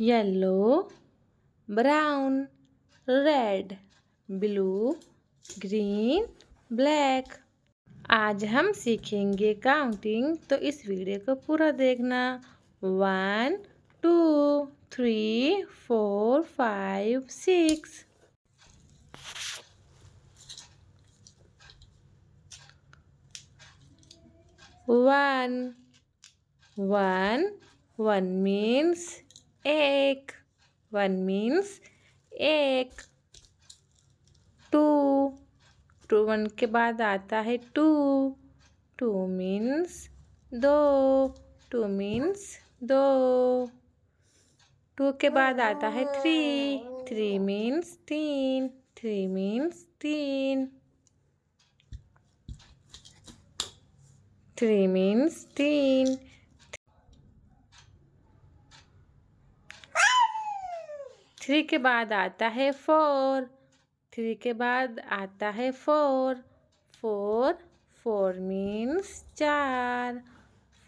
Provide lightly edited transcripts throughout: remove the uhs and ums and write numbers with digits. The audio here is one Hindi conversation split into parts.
Yellow, brown, red, blue, green, black. आज हम सीखेंगे काउंटिंग, तो इस वीडियो को पूरा देखना। 1 2 3 4 5 6। 1 1 1 means egg. 1 means egg. 2 2 1 के बाद आता है 2। 2 means दो। 2 means दो। 2 के बाद आता है 3। 3 means तीन। 3 means तीन। 3 means तीन। 3 के बाद आता है 4। 3 के बाद आता है 4। 4 4 means चार।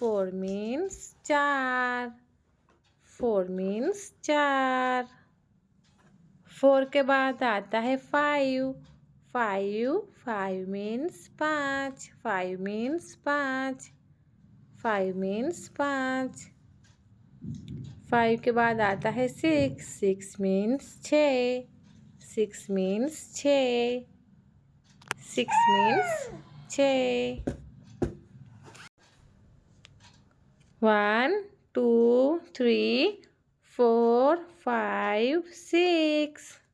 4 means चार। 4 means चार। 4 के बाद आता है 5। 5 5 means पाँच। 5 means पाँच। 5 means पाँच। 5 के बाद आता है 6। 6 means छः। 6 means छः। 6 means छः। 1 2 3 4 5 6।